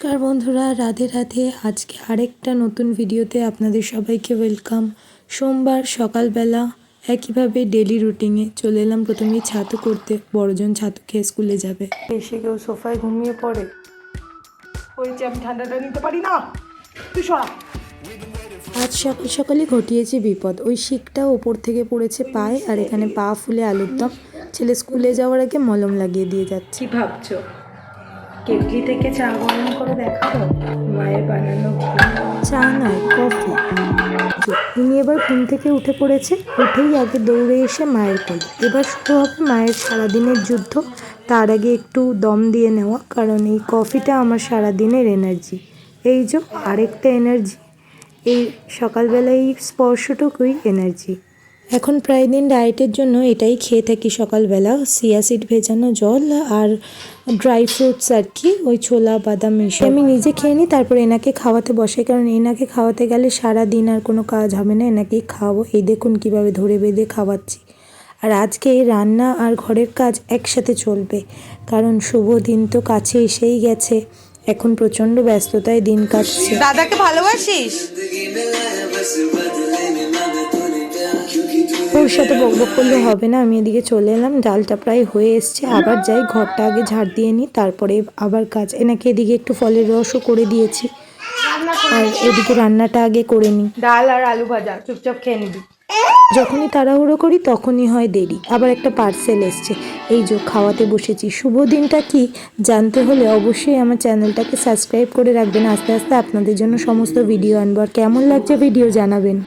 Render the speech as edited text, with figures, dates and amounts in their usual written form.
নমস্কার বন্ধুরা, রাধে রাধে। আজকে আরেকটা নতুন ভিডিওতে আপনাদের সবাইকে ওয়েলকাম। সোমবার সকালবেলা একইভাবে ডেলি রুটিনে চলে এলাম প্রথমেই ছাতু করতে। বড়জন ছাতু খেয়ে স্কুলে যাবে। এসে কেউ সোফায় ঘুমিয়ে পড়ে। ওই যে আমি ঠান্ডাটা নিতে পারি না, তুই সরা। আজ সকাল সকালই ঘটিয়েছে বিপদ। ওই শিকটা ওপর থেকে পড়েছে পায়ে, আর এখানে পা ফুলে আলুর দম। ছেলে স্কুলে যাওয়ার আগে মলম লাগিয়ে দিয়ে যাচ্ছে। কি ভাবছো? কেটলি থেকে চা গরম করে দেখাবো? মায়ের বানানো চা নয়, কফি। ইনি এবার ঘুম থেকে উঠে পড়েছে। উঠেই আগে দৌড়ে এসে মায়ের কোলে। এবার শুরু হবে মায়ের সারাদিনের যুদ্ধ। তার আগে একটু দম দিয়ে নেওয়া, কারণ এই কফিটা আমার সারাদিনের এনার্জি। এই যে আরেকটা এনার্জি, এই সকালবেলায় এই স্পর্শটুকুই এনার্জি। এখন প্রায় দিন ডায়েটের জন্য এটাই খেয়ে থাকি সকালবেলা। চিয়া সিড ভেজানো জল আর ড্রাই ফ্রুটস আর কি, ওই ছোলা বাদাম মিশিয়ে আমি নিজে খেয়ে নিই, তারপর এনাকে খাওয়াতে বসে। কারণ এনাকে খাওয়াতে গেলে সারা দিন আর কোনো কাজ হবে না, এনাকেই খাওয়াবো। এই দেখুন কীভাবে ধরে বেঁধে খাওয়াচ্ছি। আর আজকে রান্না আর ঘরের কাজ একসাথে চলবে, কারণ শুভ দিন তো কাছে এসেই গেছে। এখন প্রচণ্ড ব্যস্ততায় দিন কাটছে। দাদাকে ভালোবাসিস? ওর সাথে বকবক করলে হবে না। আমি এদিকে চলে এলাম, ডালটা প্রায় হয়ে এসছে। আবার যাই, ঘরটা আগে ঝাড় দিয়ে নিই, তারপরে আবার কাজ। এনাকে এদিকে একটু ফলের রসও করে দিয়েছি, আর এদিকে রান্নাটা আগে করে নিই। ডাল আর আলু ভাজা, চুপচাপ খেয়ে নিবি। যখনই তাড়াহুড়ো করি তখনই হয় দেরি। আবার একটা পার্সেল এসছে। এই যে খাওয়াতে বসেছি। শুভ দিনটা কি জানতে হলে অবশ্যই আমার চ্যানেলটাকে সাবস্ক্রাইব করে রাখবেন। আস্তে আস্তে আপনাদের জন্য সমস্ত ভিডিও আনবো। আর কেমন লাগছে ভিডিও জানাবেন।